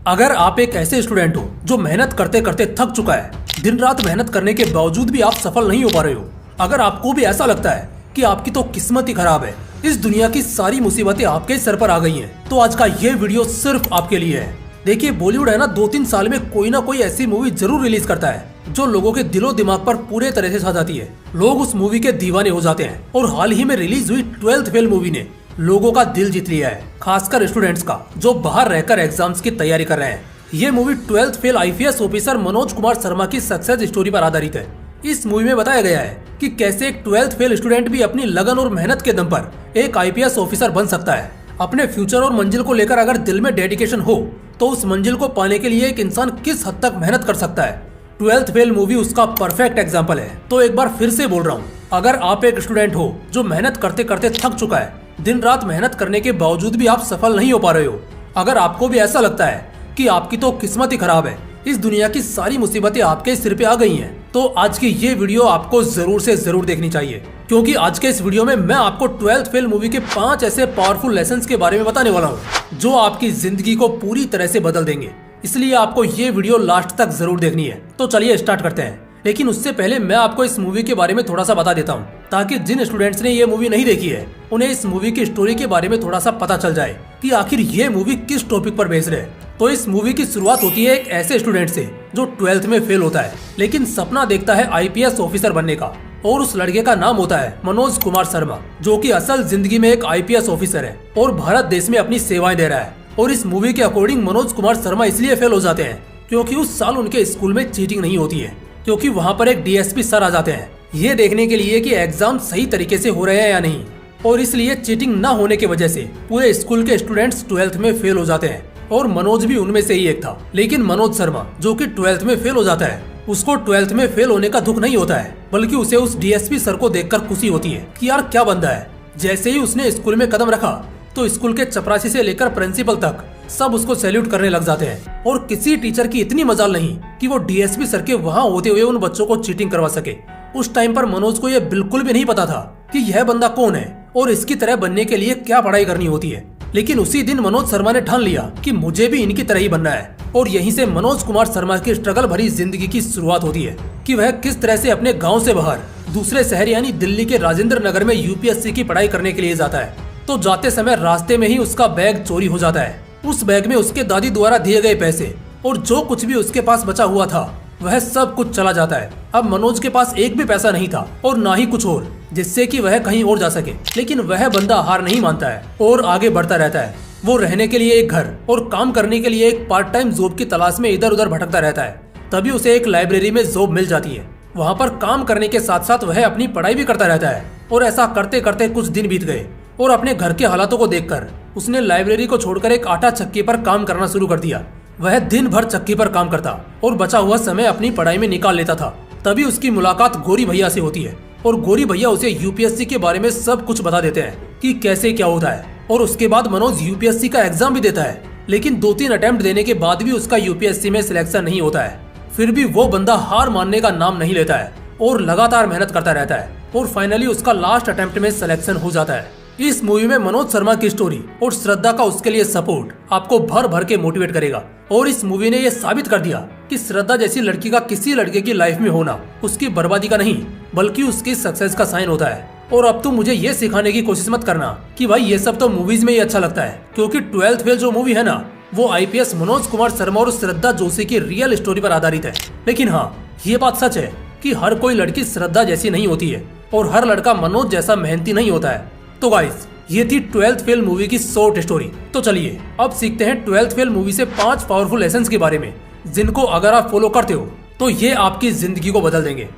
अगर आप एक ऐसे स्टूडेंट हो जो मेहनत करते करते थक चुका है, दिन रात मेहनत करने के बावजूद भी आप सफल नहीं हो पा रहे हो, अगर आपको भी ऐसा लगता है कि आपकी तो किस्मत ही खराब है, इस दुनिया की सारी मुसीबतें आपके सर पर आ गई हैं, तो आज का ये वीडियो सिर्फ आपके लिए है। देखिए, बॉलीवुड है ना, 2-3 साल में कोई ना कोई ऐसी मूवी जरूर रिलीज करता है जो लोगों के दिलो दिमाग पर पूरे तरह से छा जाती है। लोग उस मूवी के दीवाने हो जाते हैं और हाल ही में रिलीज हुई 12th फेल मूवी ने लोगों का दिल जीत लिया है, खासकर स्टूडेंट्स का जो बाहर रहकर एग्जाम्स की तैयारी कर रहे हैं। ये movie 12th fail IPS officer Manoj Kumar Sharma की सक्सेस स्टोरी पर आधारित है। इस मूवी में बताया गया है कि कैसे एक 12th फेल स्टूडेंट भी अपनी लगन और मेहनत के दम पर एक आईपीएस ऑफिसर बन सकता है। अपने फ्यूचर और मंजिल को लेकर अगर दिल में डेडिकेशन हो तो उस मंजिल को पाने के लिए एक इंसान किस हद तक मेहनत कर सकता है। 12th फेल मूवी उसका परफेक्ट एग्जाम्पल है। तो एक बार फिर से बोल रहा हूँ, अगर आप एक स्टूडेंट हो जो मेहनत करते करते थक चुका है, दिन रात मेहनत करने के बावजूद भी आप सफल नहीं हो पा रहे हो, अगर आपको भी ऐसा लगता है कि आपकी तो किस्मत ही खराब है, इस दुनिया की सारी मुसीबतें आपके सिर पे आ गई हैं, तो आज की ये वीडियो आपको जरूर से जरूर देखनी चाहिए, क्योंकि आज के इस वीडियो में मैं आपको 12th फेल मूवी के 5 ऐसे पावरफुल लेसन्स के बारे में बताने वाला हूँ जो आपकी जिंदगी को पूरी तरह से बदल देंगे। इसलिए आपको ये वीडियो लास्ट तक जरूर देखनी है। तो चलिए स्टार्ट करते हैं। लेकिन उससे पहले मैं आपको इस मूवी के बारे में थोड़ा सा बता देता हूँ, ताकि जिन स्टूडेंट्स ने ये मूवी नहीं देखी है उन्हें इस मूवी की स्टोरी के बारे में थोड़ा सा पता चल जाए कि आखिर ये मूवी किस टॉपिक पर बेस्ड है। तो इस मूवी की शुरुआत होती है एक ऐसे स्टूडेंट से जो 12th में फेल होता है, लेकिन सपना देखता है आईपीएस ऑफिसर बनने का, और उस लड़के का नाम होता है मनोज कुमार शर्मा, जो कि असल जिंदगी में एक आईपीएस ऑफिसर है और भारत देश में अपनी सेवाएं दे रहा है। और इस मूवी के अकॉर्डिंग मनोज कुमार शर्मा इसलिए फेल हो जाते हैं क्योंकि उस साल उनके स्कूल में चीटिंग नहीं होती है, क्योंकि वहाँ पर एक डीएसपी सर आ जाते हैं ये देखने के लिए कि एग्जाम सही तरीके से हो रहे हैं या नहीं, और इसलिए चीटिंग न होने की वजह से पूरे स्कूल के स्टूडेंट्स 12th में फेल हो जाते हैं, और मनोज भी उनमें से ही एक था। लेकिन मनोज शर्मा जो कि 12th में फेल हो जाता है, उसको 12th में फेल होने का दुख नहीं होता है, बल्कि उसे उस डीएसपी सर को देखकर खुशी होती है कि यार क्या बंदा है। जैसे ही उसने स्कूल में कदम रखा तो स्कूल के चपरासी से लेकर प्रिंसिपल तक सब उसको सैल्यूट करने लग जाते हैं, और किसी टीचर की इतनी मजाल नहीं कि वो डीएसपी सर के वहाँ होते हुए उन बच्चों को चीटिंग करवा सके। उस टाइम पर मनोज को यह बिल्कुल भी नहीं पता था कि यह बंदा कौन है और इसकी तरह बनने के लिए क्या पढ़ाई करनी होती है। लेकिन उसी दिन मनोज शर्मा ने ठान लिया कि मुझे भी इनकी तरह ही बनना है, और यहीं से मनोज कुमार शर्मा की स्ट्रगल भरी जिंदगी की शुरुआत होती है कि वह किस तरह से अपने गांव से बाहर दूसरे शहर यानी दिल्ली के राजेंद्र नगर में यूपीएससी की पढ़ाई करने के लिए जाता है। तो जाते समय रास्ते में ही उसका बैग चोरी हो जाता है। उस बैग में उसके दादी द्वारा दिए गए पैसे और जो कुछ भी उसके पास बचा हुआ था वह सब कुछ चला जाता है। अब मनोज के पास एक भी पैसा नहीं था और ना ही कुछ और जिससे कि वह कहीं और जा सके, लेकिन वह बंदा हार नहीं मानता है और आगे बढ़ता रहता है। वो रहने के लिए एक घर और काम करने के लिए एक पार्ट टाइम जॉब की तलाश में इधर उधर भटकता रहता है। तभी उसे एक लाइब्रेरी में जॉब मिल जाती है। वहाँ पर काम करने के साथ साथ वह अपनी पढ़ाई भी करता रहता है, और ऐसा करते करते कुछ दिन बीत गए, और अपने घर के हालातों को देखकर उसने लाइब्रेरी को छोड़कर एक आटा चक्की पर काम करना शुरू कर दिया। वह दिन भर चक्की पर काम करता और बचा हुआ समय अपनी पढ़ाई में निकाल लेता था। तभी उसकी मुलाकात गोरी भैया से होती है, और गोरी भैया उसे यूपीएससी के बारे में सब कुछ बता देते हैं कि कैसे क्या होता है। और उसके बाद मनोज यूपीएससी का एग्जाम भी देता है, लेकिन 2-3 अटेम्प्ट देने के बाद भी उसका यूपीएससी में सिलेक्शन नहीं होता है। फिर भी वो बंदा हार मानने का नाम नहीं लेता है और लगातार मेहनत करता रहता है, और फाइनली उसका लास्ट अटेम्प्ट में सिलेक्शन हो जाता है। इस मूवी में मनोज शर्मा की स्टोरी और श्रद्धा का उसके लिए सपोर्ट आपको भर भर के मोटिवेट करेगा, और इस मूवी ने यह साबित कर दिया कि श्रद्धा जैसी लड़की का किसी लड़के की लाइफ में होना उसकी बर्बादी का नहीं बल्कि उसकी सक्सेस का साइन होता है। और अब तुम मुझे ये सिखाने की कोशिश मत करना कि भाई ये सब तो मूवीज में ही अच्छा लगता है, क्योंकि 12th फेल जो मूवी है ना, वो आईपीएस मनोज कुमार शर्मा और श्रद्धा जोशी की रियल स्टोरी पर आधारित है। लेकिन हाँ, ये बात सच है कि हर कोई लड़की श्रद्धा जैसी नहीं होती है और हर लड़का मनोज जैसा मेहनती नहीं होता है। तो गाइस, ये थी 12th फेल मूवी की शॉर्ट स्टोरी। तो चलिए अब सीखते हैं 12th फेल मूवी से 5 पावरफुल लेसन्स के बारे में, जिनको अगर आप फॉलो करते हो तो ये आपकी जिंदगी को बदल देंगे।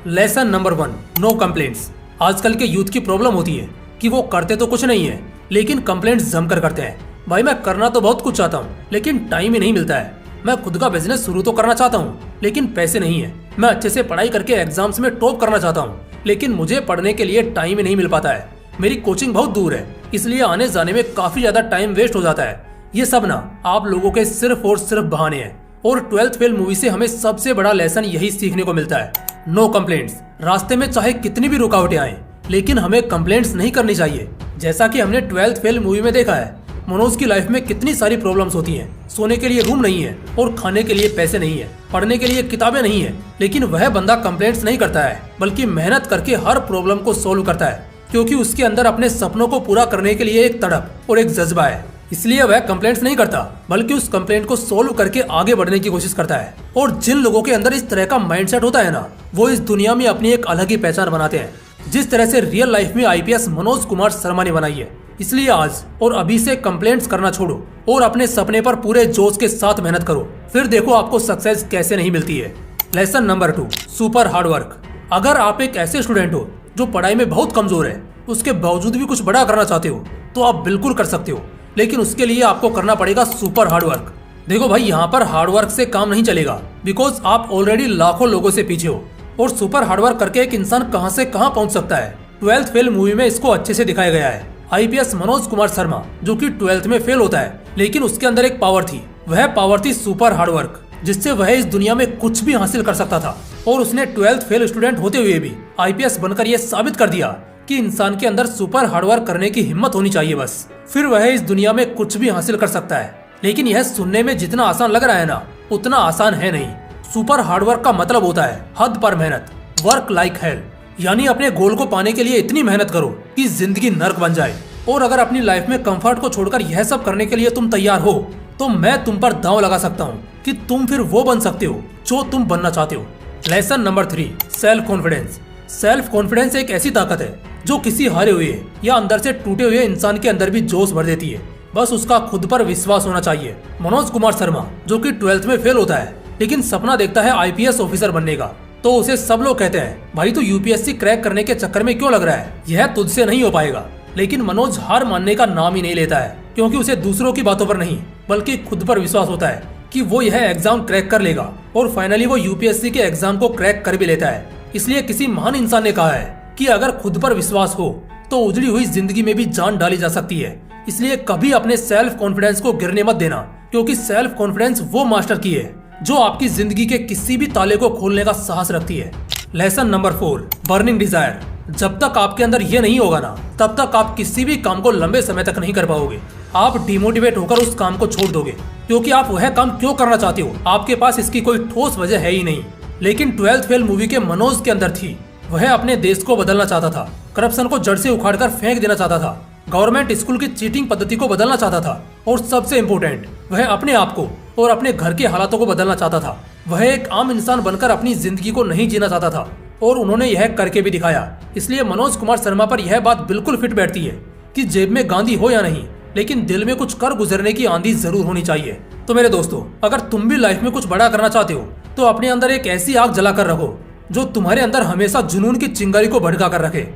Lesson number 1, no complaints. आजकल के यूथ की प्रॉब्लम होती है कि वो करते तो कुछ नहीं है, लेकिन कंप्लेंट्स जमकर करते हैं। भाई, मैं करना तो बहुत कुछ चाहता हूँ, लेकिन टाइम ही नहीं मिलता है। मैं खुद का बिजनेस शुरू तो करना चाहता हूँ, लेकिन पैसे नहीं है। मैं अच्छे से पढ़ाई करके एग्जाम्स में टॉप करना चाहता हूँ, लेकिन मुझे पढ़ने के लिए टाइम ही नहीं मिल पाता है। मेरी कोचिंग बहुत दूर है, इसलिए आने जाने में काफी ज्यादा टाइम वेस्ट हो जाता है। ये सब ना आप लोगों के सिर्फ और सिर्फ बहाने हैं, और 12th फेल मूवी से हमें सबसे बड़ा लेसन यही सीखने को मिलता है, नो कंप्लेंट्स। रास्ते में चाहे कितनी भी रुकावटें आए, लेकिन हमें कंप्लेंट्स नहीं करनी चाहिए। जैसा कि हमने 12th फेल मूवी में देखा है, मनोज की लाइफ में कितनी सारी प्रॉब्लम्स होती हैं। सोने के लिए रूम नहीं है और खाने के लिए पैसे नहीं है, पढ़ने के लिए किताबें नहीं है, लेकिन वह बंदा कंप्लेंट्स नहीं करता है, बल्कि मेहनत करके हर प्रॉब्लम को सोल्व करता है, क्योंकि उसके अंदर अपने सपनों को पूरा करने के लिए एक तड़प और एक जज्बा है। इसलिए वह कंप्लेंट्स नहीं करता, बल्कि उस कंप्लेंट को सोल्व करके आगे बढ़ने की कोशिश करता है। और जिन लोगों के अंदर इस तरह का माइंडसेट होता है ना, वो इस दुनिया में अपनी एक अलग ही पहचान बनाते हैं, जिस तरह से रियल लाइफ में आईपीएस मनोज कुमार शर्मा ने बनाई है। इसलिए आज और अभी से कंप्लेंट्स करना छोड़ो और अपने सपने पर पूरे जोश के साथ मेहनत करो, फिर देखो आपको सक्सेस कैसे नहीं मिलती है। Lesson number 2, super hard work. अगर आप एक ऐसे स्टूडेंट हो जो पढ़ाई में बहुत कमजोर है, उसके बावजूद भी कुछ बड़ा करना चाहते हो, तो आप बिल्कुल कर सकते हो, लेकिन उसके लिए आपको करना पड़ेगा सुपर हार्ड वर्क। देखो भाई, यहाँ पर हार्ड वर्क से काम नहीं चलेगा, बिकॉज आप ऑलरेडी लाखों लोगों से पीछे हो। और सुपर हार्ड वर्क करके एक इंसान कहां से कहां पहुंच सकता है, 12th फेल मूवी में इसको अच्छे से दिखाया गया है। आईपीएस मनोज कुमार शर्मा जो कि 12th में फेल होता है, लेकिन उसके अंदर एक पावर थी, वह पावर थी सुपर हार्ड वर्क, जिससे वह इस दुनिया में कुछ भी हासिल कर सकता था। और उसने 12th फेल स्टूडेंट होते हुए भी आईपीएस बनकर यह साबित कर दिया कि इंसान के अंदर सुपर हार्ड वर्क करने की हिम्मत होनी चाहिए बस, फिर वह इस दुनिया में कुछ भी हासिल कर सकता है। लेकिन यह सुनने में जितना आसान लग रहा है ना, उतना आसान है नहीं। सुपर हार्ड वर्क का मतलब होता है हद पर मेहनत, वर्क लाइक हेल, यानी अपने गोल को पाने के लिए इतनी मेहनत करो कि जिंदगी नर्क बन जाए। और अगर अपनी लाइफ में कंफर्ट को छोड़कर यह सब करने के लिए तुम तैयार हो, तो मैं तुम पर दांव लगा सकता हूँ कि तुम फिर वो बन सकते हो जो तुम बनना चाहते हो। Lesson number 3, self confidence. Self confidence एक ऐसी ताकत है जो किसी हारे हुए या अंदर से टूटे हुए इंसान के अंदर भी जोश भर देती है। बस उसका खुद पर विश्वास होना चाहिए। मनोज कुमार शर्मा जो कि 12th में फेल होता है, लेकिन सपना देखता है आईपीएस ऑफिसर बनने का, तो उसे सब लोग कहते हैं, भाई तू यूपीएससी क्रैक करने के चक्कर में क्यों लग रहा है, यह तुझसे नहीं हो पाएगा। लेकिन मनोज हार मानने का नाम ही नहीं लेता है, क्योंकि उसे दूसरों की बातों पर नहीं, बल्कि खुद पर विश्वास होता है कि वो यह एग्जाम क्रैक कर लेगा। और फाइनली वो यूपीएससी के एग्जाम को क्रैक कर भी लेता है। इसलिए किसी महान इंसान ने कहा है कि अगर खुद पर विश्वास हो तो उजड़ी हुई जिंदगी में भी जान डाली जा सकती है। इसलिए कभी अपने सेल्फ कॉन्फिडेंस को गिरने मत देना, क्योंकि सेल्फ कॉन्फिडेंस वो मास्टर की है जो आपकी जिंदगी के किसी भी ताले को खोलने का साहस रखती है। Lesson number 4, burning desire. जब तक आपके अंदर ये नहीं होगा ना, तब तक आप किसी भी काम को लंबे समय तक नहीं कर पाओगे। आप डिमोटिवेट होकर उस काम को छोड़ दोगे, क्योंकि आप वह काम क्यों करना चाहते हो, आपके पास इसकी कोई ठोस वजह है ही नहीं। लेकिन 12th फेल मूवी के मनोज के अंदर थी। वह अपने देश को बदलना चाहता था, करप्शन को जड़ से उखाड़कर फेंक देना चाहता था, गवर्नमेंट स्कूल की चीटिंग पद्धति को बदलना चाहता था, और सबसे इम्पोर्टेंट, वह अपने आप को और अपने घर के हालातों को बदलना चाहता था। वह एक आम इंसान बनकर अपनी जिंदगी को नहीं जीना चाहता था, और उन्होंने यह करके भी दिखाया। इसलिए मनोज कुमार शर्मा पर यह बात बिल्कुल फिट बैठती है कि जेब में गांधी हो या नहीं, लेकिन दिल में कुछ कर गुजरने की आंधी जरूर होनी चाहिए। तो मेरे दोस्तों, अगर तुम भी लाइफ में कुछ बड़ा करना चाहते हो, तो अपने अंदर एक ऐसी आग जलाकर रखो जो तुम्हारे अंदर हमेशा जुनून की चिंगारी को भड़का कर रखे।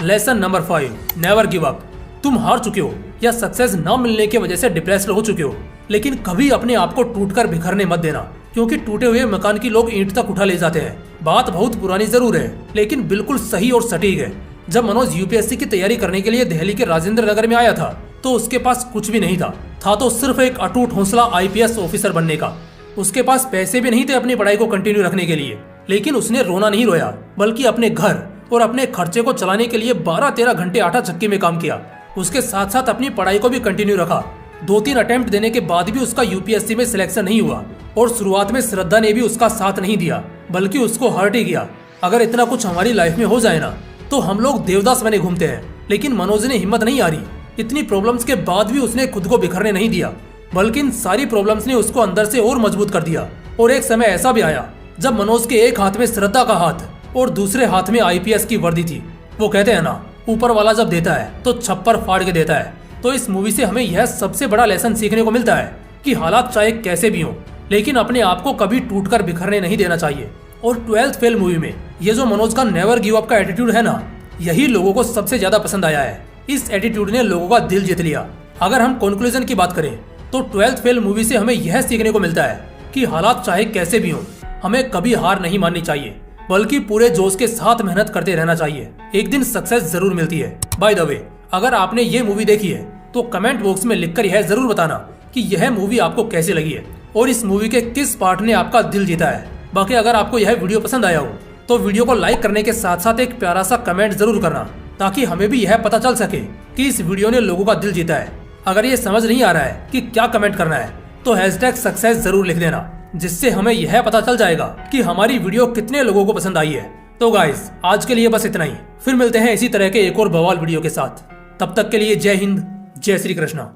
Lesson number 5, never give up. तुम हार चुके हो या सक्सेस न मिलने की वजह से डिप्रेस्ड हो चुके हो, लेकिन कभी अपने आप को टूटकर बिखरने मत देना, क्योंकि टूटे हुए मकान की लोग ईंट तक उठा ले जाते हैं। बात बहुत पुरानी जरूर है, लेकिन बिल्कुल सही और सटीक है। जब मनोज यूपीएससी की तैयारी करने के लिए दिल्ली के राजेंद्र नगर में आया था, तो उसके पास कुछ भी नहीं था तो सिर्फ एक अटूट हौसला आईपीएस ऑफिसर बनने का। उसके पास पैसे भी नहीं थे अपनी पढ़ाई को कंटिन्यू रखने के लिए, लेकिन उसने रोना नहीं रोया, बल्कि अपने घर और अपने खर्चे को चलाने के लिए 12-13 घंटे आटा चक्की में काम किया। उसके साथ साथ अपनी पढ़ाई को भी कंटिन्यू रखा। 2-3 अटेम्प्ट देने के बाद भी उसका यूपीएससी में सिलेक्शन नहीं हुआ, और शुरुआत में श्रद्धा ने भी उसका साथ नहीं दिया, बल्कि उसको हर्ट ही किया। अगर इतना कुछ हमारी लाइफ में हो जाए ना, तो हम लोग देवदास बने घूमते हैं, लेकिन मनोज ने हिम्मत नहीं हारी। इतनी प्रॉब्लम्स के बाद भी उसने खुद को बिखरने नहीं दिया, बल्कि इन सारी प्रॉब्लम्स ने उसको अंदर से और मजबूत कर दिया। और एक समय ऐसा भी आया जब मनोज के एक हाथ में श्रद्धा का हाथ और दूसरे हाथ में आईपीएस की वर्दी थी। वो कहते हैं ना, ऊपर वाला जब देता है तो छप्पर फाड़ के देता है। तो इस मूवी से हमें यह सबसे बड़ा लेसन सीखने को मिलता है कि हालात चाहे कैसे भी हों, लेकिन अपने आप को कभी टूटकर बिखरने नहीं देना चाहिए। और 12th फेल मूवी में ये जो मनोज का नेवर गिव अप का एटीट्यूड है ना, यही लोगों को सबसे ज्यादा पसंद आया है। इस एटीट्यूड ने लोगों का दिल जीत लिया। अगर हम कंक्लूजन की बात करें, तो 12th फेल मूवी से हमें यह सीखने को मिलता है कि हालात चाहे कैसे भी हों, हमें कभी हार नहीं माननी चाहिए, बल्कि पूरे जोश के साथ मेहनत करते रहना चाहिए। एक दिन सक्सेस जरूर मिलती है। बाय द वे, अगर आपने ये मूवी देखी है तो कमेंट बॉक्स में लिखकर यह जरूर बताना कि यह मूवी आपको कैसी लगी है और इस मूवी के किस पार्ट ने आपका दिल जीता है। बाकी अगर आपको यह वीडियो पसंद आया हो तो वीडियो को लाइक करने के साथ साथ एक प्यारा सा कमेंट जरूर करना, ताकि हमें भी यह पता चल सके कि इस वीडियो ने लोगों का दिल जीता है। अगर ये समझ नहीं आ रहा है कि क्या कमेंट करना है तो #सक्सेस जरूर लिख देना, जिससे हमें यह पता चल जाएगा कि हमारी वीडियो कितने लोगों को पसंद आई है। तो गाइस आज के लिए बस इतना ही, फिर मिलते हैं इसी तरह के एक और बवाल वीडियो के साथ। तब तक के लिए जय हिंद, जय श्री कृष्णा।